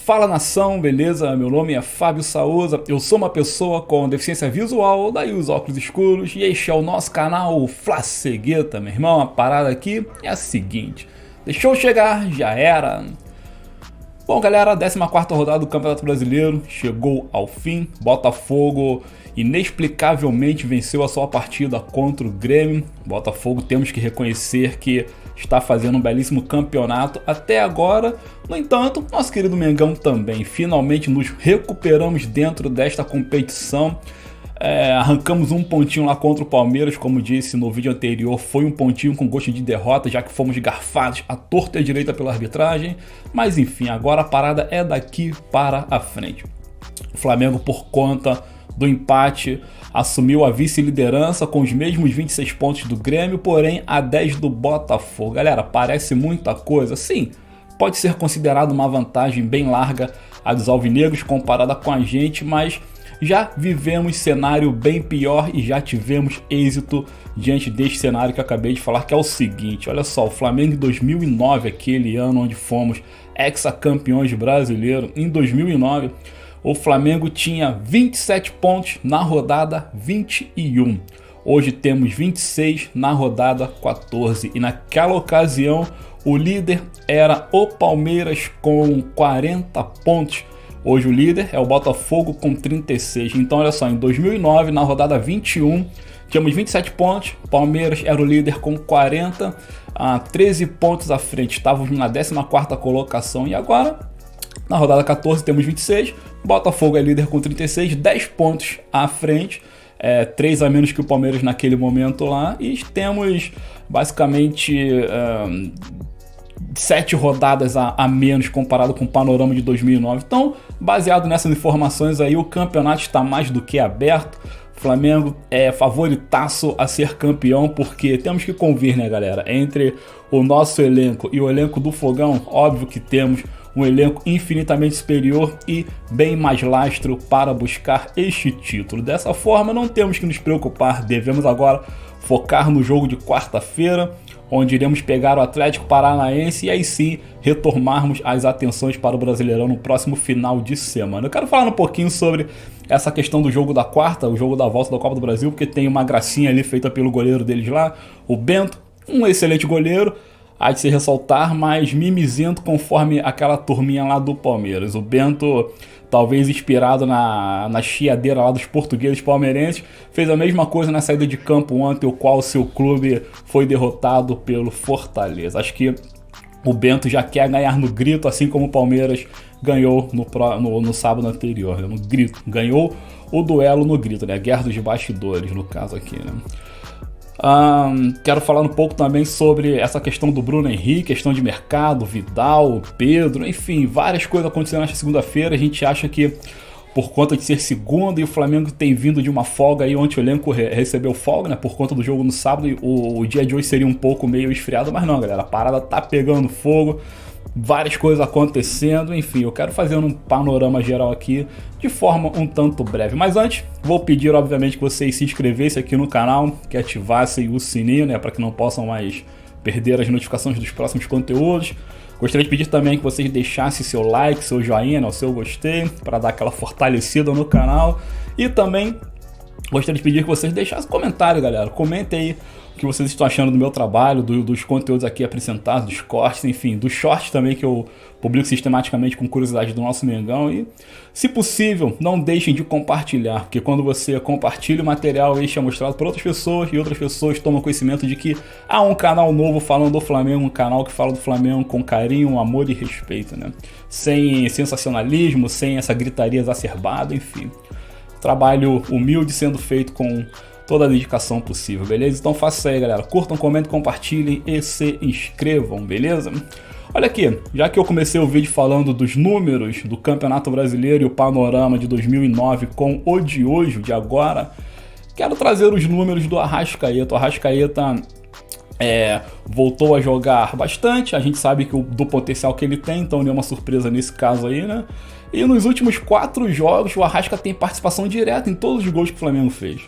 Fala nação, beleza? Meu nome é Fábio Saúza, eu sou uma pessoa com deficiência visual, daí os óculos escuros, e este é o nosso canal Flacegueta, meu irmão. A parada aqui é a seguinte: deixou chegar, já era. Bom galera, a 14ª rodada do Campeonato Brasileiro chegou ao fim. Botafogo inexplicavelmente venceu a sua partida contra o Grêmio. Botafogo, temos que reconhecer que está fazendo um belíssimo campeonato até agora. No entanto, nosso querido Mengão também. Finalmente nos recuperamos dentro desta competição. Arrancamos um pontinho lá contra o Palmeiras, como disse no vídeo anterior, foi um pontinho com gosto de derrota, já que fomos garfados à torta e à direita pela arbitragem. Mas enfim, agora a parada é daqui para a frente. O Flamengo, por conta do empate, assumiu a vice-liderança com os mesmos 26 pontos do Grêmio, porém a 10 do Botafogo. Galera, parece muita coisa? Sim, pode ser considerado uma vantagem bem larga a dos alvinegros comparada com a gente, mas já vivemos cenário bem pior e já tivemos êxito diante deste cenário que eu acabei de falar, que é o seguinte: olha só, o Flamengo em 2009, aquele ano onde fomos hexacampeões brasileiros, em 2009 o Flamengo tinha 27 pontos na rodada 21. Hoje temos 26 na rodada 14 e naquela ocasião o líder era o Palmeiras com 40 pontos. Hoje o líder é o Botafogo com 36. Então olha só, em 2009, na rodada 21, tínhamos 27 pontos, Palmeiras era o líder com 40, 13 pontos à frente, estávamos na 14ª colocação. E agora, na rodada 14, temos 26, Botafogo é líder com 36, 10 pontos à frente, 3 a menos que o Palmeiras naquele momento lá, e temos basicamente 7 rodadas a menos comparado com o panorama de 2009. Então, baseado nessas informações aí, o campeonato está mais do que aberto. O Flamengo é favoritaço a ser campeão, porque temos que convir, né galera, entre o nosso elenco e o elenco do Fogão. Óbvio que temos um elenco infinitamente superior e bem mais lastro para buscar este título. Dessa forma, não temos que nos preocupar, devemos agora focar no jogo de quarta-feira, onde iremos pegar o Atlético Paranaense e aí sim retomarmos as atenções para o Brasileirão no próximo final de semana. Eu quero falar um pouquinho sobre essa questão do jogo da quarta, o jogo da volta da Copa do Brasil, porque tem uma gracinha ali feita pelo goleiro deles lá, o Bento, um excelente goleiro, há de se ressaltar, mas mimizento conforme aquela turminha lá do Palmeiras. O Bento, talvez inspirado na chiadeira lá dos portugueses palmeirenses, fez a mesma coisa na saída de campo ante o qual seu clube foi derrotado pelo Fortaleza. Acho que o Bento já quer ganhar no grito, assim como o Palmeiras ganhou no sábado anterior, né? No grito. Ganhou o duelo no grito, né? A guerra dos bastidores, no caso aqui, né? Quero falar um pouco também sobre essa questão do Bruno Henrique, questão de mercado, Vidal, Pedro, enfim, várias coisas acontecendo nesta segunda-feira. A gente acha que por conta de ser segunda e o Flamengo tem vindo de uma folga aí, onde o elenco recebeu folga, né, por conta do jogo no sábado, e o dia de hoje seria um pouco meio esfriado, mas não galera, a parada tá pegando fogo, várias coisas acontecendo, enfim, eu quero fazer um panorama geral aqui de forma um tanto breve. Mas antes, vou pedir obviamente que vocês se inscrevessem aqui no canal, que ativassem o sininho, né, para que não possam mais perder as notificações dos próximos conteúdos. Gostaria de pedir também que vocês deixassem seu like, seu joinha, né, o seu gostei, para dar aquela fortalecida no canal. E também gostaria de pedir que vocês deixassem comentário, galera. Comentem aí o que vocês estão achando do meu trabalho, dos conteúdos aqui apresentados, dos cortes, enfim, dos shorts também que eu publico sistematicamente com curiosidade do nosso Mengão. E, se possível, não deixem de compartilhar, porque quando você compartilha o material, este é mostrado para outras pessoas e outras pessoas tomam conhecimento de que há um canal novo falando do Flamengo, um canal que fala do Flamengo com carinho, amor e respeito, né? Sem sensacionalismo, sem essa gritaria exacerbada, enfim. Trabalho humilde sendo feito com toda a dedicação possível, beleza? Então faça isso aí, galera. Curtam, comentem, compartilhem e se inscrevam, beleza? Olha aqui, já que eu comecei o vídeo falando dos números do Campeonato Brasileiro e o panorama de 2009 com o de hoje, de agora, quero trazer os números do Arrascaeta. O Arrascaeta voltou a jogar bastante, a gente sabe do potencial que ele tem, então nenhuma surpresa nesse caso aí, né? E nos últimos 4 jogos, o Arrasca tem participação direta em todos os gols que o Flamengo fez.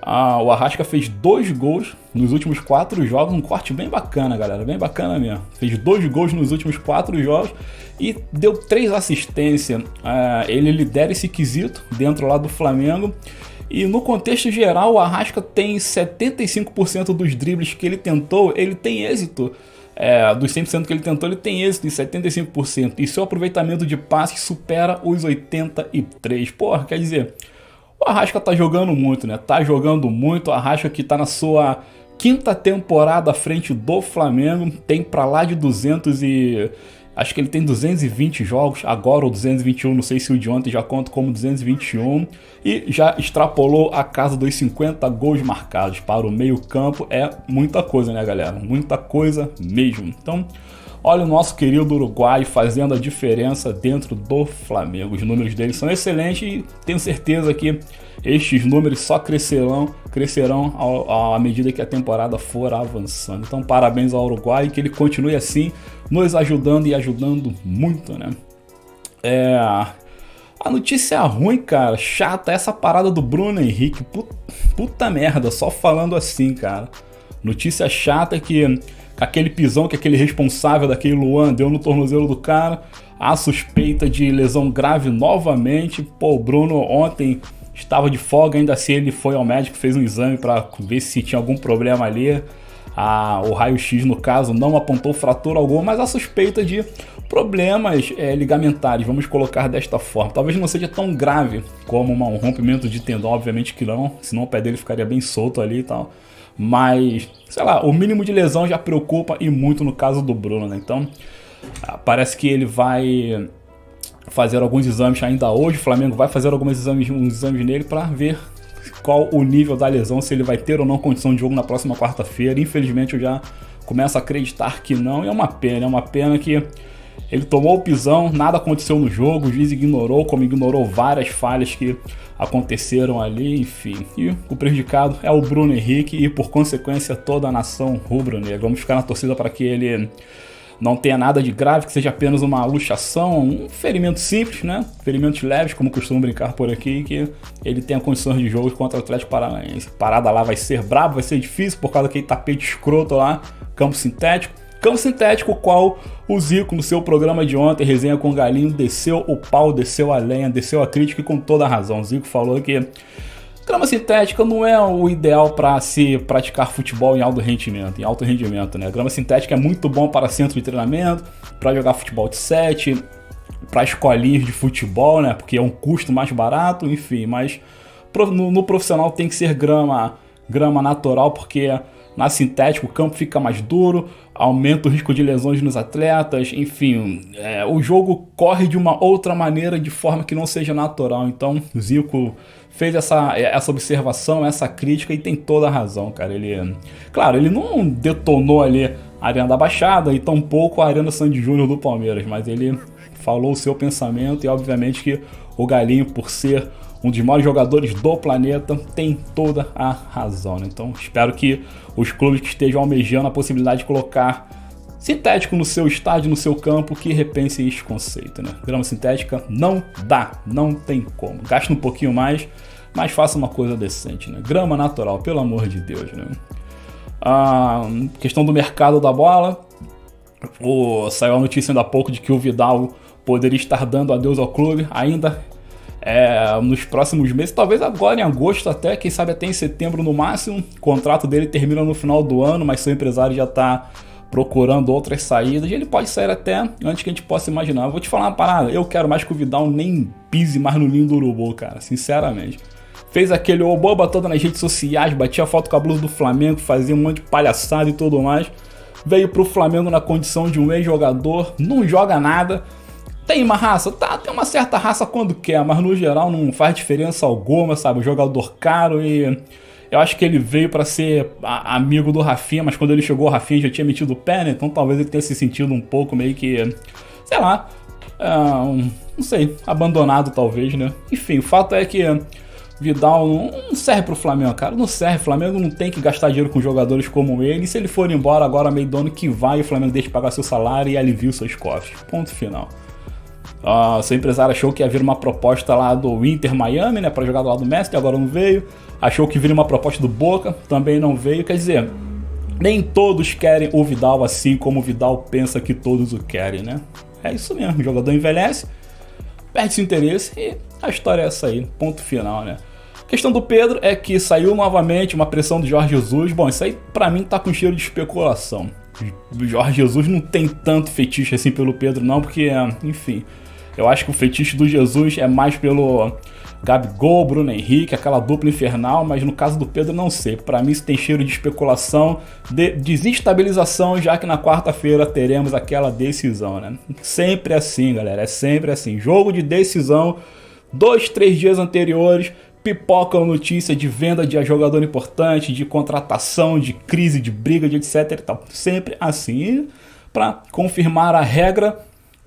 O Arrasca fez 2 gols nos últimos 4 jogos, um corte bem bacana, galera, bem bacana mesmo. Fez 2 gols nos últimos 4 jogos e deu 3 assistências. Ele lidera esse quesito dentro lá do Flamengo. E no contexto geral, o Arrasca tem 75% dos dribles que ele tentou, ele tem êxito. Dos 100% que ele tentou, ele tem êxito em 75%. E seu aproveitamento de passes supera os 83%. Porra, quer dizer... O Arrasca tá jogando muito, né? Tá jogando muito. O Arrasca que tá na sua 5ª temporada à frente do Flamengo. Tem pra lá de 200 e... Acho que ele tem 220 jogos. Agora o 221, não sei se o de ontem já conta como 221. E já extrapolou a casa dos 50 gols marcados para o meio campo. É muita coisa, né, galera? Muita coisa mesmo. Então... Olha o nosso querido Uruguai fazendo a diferença dentro do Flamengo. Os números dele são excelentes e tenho certeza que estes números só crescerão à medida que a temporada for avançando. Então parabéns ao Uruguai, que ele continue assim, nos ajudando e ajudando muito, né? A notícia ruim, cara, chata, essa parada do Bruno Henrique. Puta merda, só falando assim, cara. Notícia chata que... Aquele pisão que aquele responsável daquele Luan deu no tornozelo do cara. A suspeita de lesão grave novamente. Pô, o Bruno ontem estava de folga, ainda assim ele foi ao médico, fez um exame para ver se tinha algum problema ali. O raio-x, no caso, não apontou fratura alguma, mas a suspeita de problemas ligamentares, vamos colocar desta forma. Talvez não seja tão grave como um rompimento de tendão, obviamente que não, senão o pé dele ficaria bem solto ali e tal. Mas, sei lá, o mínimo de lesão já preocupa e muito no caso do Bruno, né? Então, parece que ele vai fazer alguns exames ainda hoje. O Flamengo vai fazer uns exames nele para ver qual o nível da lesão, se ele vai ter ou não condição de jogo na próxima quarta-feira. Infelizmente, eu já começo a acreditar que não. E é uma pena que ele tomou o pisão, nada aconteceu no jogo, o juiz ignorou, como ignorou várias falhas que aconteceram ali, enfim. E o prejudicado é o Bruno Henrique e, por consequência, toda a nação rubro-negra. Vamos ficar na torcida para que ele não tenha nada de grave, que seja apenas uma luxação, um ferimento simples, né? Ferimentos leves, como costumo brincar por aqui, que ele tenha condições de jogo contra o Atlético Paranaense. Parada lá vai ser brabo, vai ser difícil por causa daquele tapete escroto lá, campo sintético. Campo sintético, qual o Zico, no seu programa de ontem, resenha com o Galinho, desceu o pau, desceu a lenha, desceu a crítica e com toda a razão. O Zico falou que grama sintética não é o ideal para se praticar futebol em alto rendimento, né? A grama sintética é muito bom para centro de treinamento, para jogar futebol de 7, para escolinhas de futebol, né? Porque é um custo mais barato, enfim, mas no profissional tem que ser grama natural, porque na sintética o campo fica mais duro, aumenta o risco de lesões nos atletas, enfim, o jogo corre de uma outra maneira, de forma que não seja natural. Então o Zico fez essa observação, essa crítica, e tem toda a razão, cara. Ele não detonou ali a Arena da Baixada e tampouco a Arena Sandy Júnior do Palmeiras, mas ele falou o seu pensamento, e obviamente que o Galinho, por ser um dos maiores jogadores do planeta, tem toda a razão, né? Então espero que os clubes que estejam almejando a possibilidade de colocar sintético no seu estádio, no seu campo, que repensem esse conceito, né? Grama sintética não dá, não tem como. Gaste um pouquinho mais, mas faça uma coisa decente, né? Grama natural, pelo amor de Deus, né? Questão do mercado da bola. Saiu a notícia ainda há pouco de que o Vidal poderia estar dando adeus ao clube ainda nos próximos meses, talvez agora em agosto até, quem sabe até em setembro no máximo. O contrato dele termina no final do ano, mas seu empresário já está procurando outras saídas, e ele pode sair até antes que a gente possa imaginar. Eu vou te falar uma parada, eu quero mais que o Vidal nem pise mais no ninho do urubu, cara, sinceramente. Fez aquele oboba toda nas redes sociais, batia foto com a blusa do Flamengo, fazia um monte de palhaçada e tudo mais. Veio pro Flamengo na condição de um ex-jogador, não joga nada. Tem uma raça? Tá, tem uma certa raça quando quer, mas no geral não faz diferença alguma, sabe? Um jogador caro, e eu acho que ele veio para ser amigo do Rafinha, mas quando ele chegou, o Rafinha já tinha metido o pé, né? Então talvez ele tenha se sentido um pouco meio que, sei lá, não sei, abandonado talvez, né? Enfim, o fato é que Vidal não serve pro Flamengo, cara, não serve. O Flamengo não tem que gastar dinheiro com jogadores como ele, e se ele for embora agora meio do ano que vai, o Flamengo deixa de pagar seu salário e alivia os seus cofres. Ponto final. Seu empresário achou que ia vir uma proposta lá do Inter Miami, né, para jogar do lado do Messi, agora não veio. Achou que viria uma proposta do Boca, também não veio. Quer dizer, nem todos querem o Vidal assim como o Vidal pensa que todos o querem, né? É isso mesmo, o jogador envelhece, perde seu interesse e a história é essa aí, ponto final, né? A questão do Pedro é que saiu novamente uma pressão do Jorge Jesus. Bom, isso aí pra mim tá com cheiro de especulação. O Jorge Jesus não tem tanto fetiche assim pelo Pedro não, porque, enfim, eu acho que o fetiche do Jesus é mais pelo Gabigol, Bruno Henrique, aquela dupla infernal, mas no caso do Pedro não sei. Pra mim isso tem cheiro de especulação, de desestabilização, já que na quarta-feira teremos aquela decisão, né? Sempre assim, galera, é sempre assim. Jogo de decisão, 2, 3 dias anteriores, pipocam notícia de venda de jogador importante, de contratação, de crise, de briga, de etc e tal. Sempre assim. E pra confirmar a regra,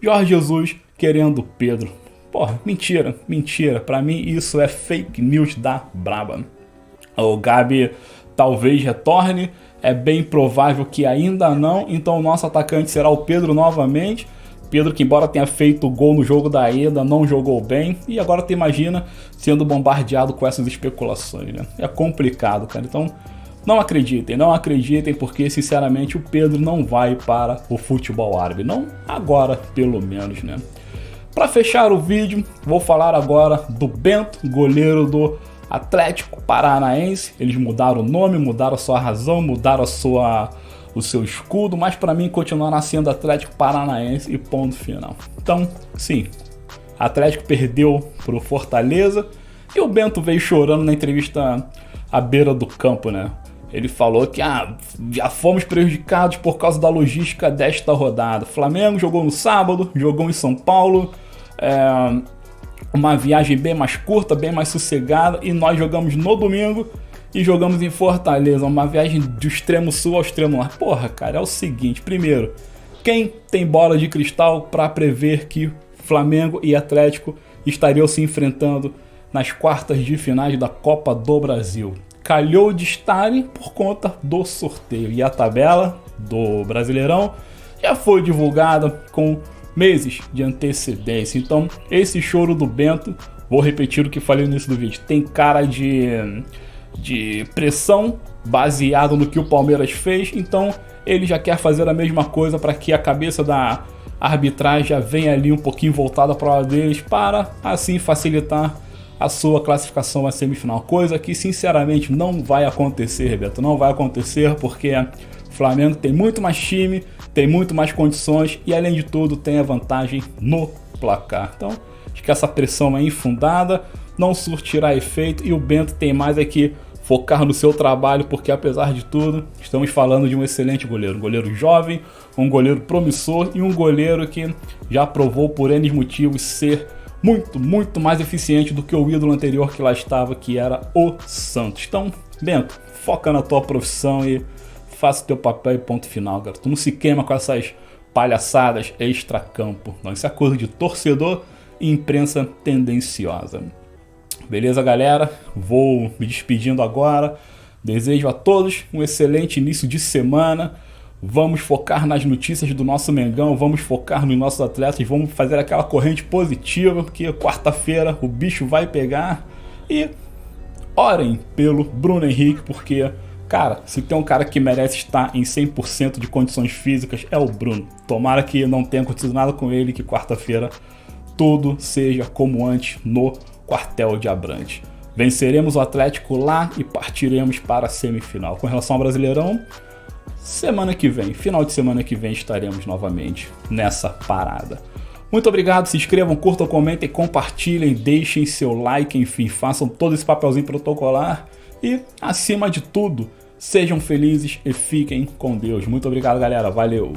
Jorge Jesus querendo Pedro. Porra, mentira, mentira. Pra mim isso é fake news da braba. O Gabi talvez retorne, é bem provável que ainda não, então o nosso atacante será o Pedro novamente. Pedro que embora tenha feito gol no jogo da ida, não jogou bem, e agora tu imagina sendo bombardeado com essas especulações, né? É complicado, cara. Então não acreditem, porque sinceramente o Pedro não vai para o futebol árabe, não agora pelo menos, né? Para fechar o vídeo, vou falar agora do Bento, goleiro do Atlético Paranaense. Eles mudaram o nome, mudaram a sua razão, mudaram o seu escudo, mas para mim continuará sendo Atlético Paranaense e ponto final. Então, sim, Atlético perdeu pro Fortaleza e o Bento veio chorando na entrevista à beira do campo, né? Ele falou que já fomos prejudicados por causa da logística desta rodada. Flamengo jogou no sábado, jogou em São Paulo, uma viagem bem mais curta, bem mais sossegada, e nós jogamos no domingo e jogamos em Fortaleza, uma viagem do extremo sul ao extremo norte. Porra, cara, é o seguinte, primeiro, quem tem bola de cristal para prever que Flamengo e Atlético estariam se enfrentando nas quartas de finais da Copa do Brasil? Calhou de estarem por conta do sorteio, e a tabela do Brasileirão já foi divulgada com meses de antecedência. Então esse choro do Bento, vou repetir o que falei no início do vídeo, tem cara de pressão baseado no que o Palmeiras fez, então ele já quer fazer a mesma coisa para que a cabeça da arbitragem já venha ali um pouquinho voltada para o lado deles, para assim facilitar a sua classificação à semifinal, coisa que sinceramente não vai acontecer, Beto, não vai acontecer, porque o Flamengo tem muito mais time, tem muito mais condições e além de tudo tem a vantagem no placar. Então acho que essa pressão é infundada, não surtirá efeito, e o Bento tem mais é que focar no seu trabalho, porque apesar de tudo estamos falando de um excelente goleiro, um goleiro jovem, um goleiro promissor e um goleiro que já provou por N motivos ser muito mais eficiente do que o ídolo anterior que lá estava, que era o Santos. Então, Bento, foca na tua profissão e faça o teu papel e ponto final, garoto. Tu não se queima com essas palhaçadas extra-campo. Não, isso é coisa de torcedor e imprensa tendenciosa. Beleza, galera? Vou me despedindo agora. Desejo a todos um excelente início de semana. Vamos focar nas notícias do nosso Mengão, vamos focar nos nossos atletas, vamos fazer aquela corrente positiva, porque quarta-feira o bicho vai pegar. E orem pelo Bruno Henrique, porque, cara, se tem um cara que merece estar em 100% de condições físicas, é o Bruno. Tomara que não tenha acontecido nada com ele, que quarta-feira tudo seja como antes no quartel de Abrantes. Venceremos o Atlético lá e partiremos para a semifinal. Com relação ao Brasileirão, semana que vem, final de semana que vem, estaremos novamente nessa parada. Muito obrigado, se inscrevam, curtam, comentem, compartilhem, deixem seu like, enfim, façam todo esse papelzinho protocolar e, acima de tudo, sejam felizes e fiquem com Deus. Muito obrigado, galera, valeu!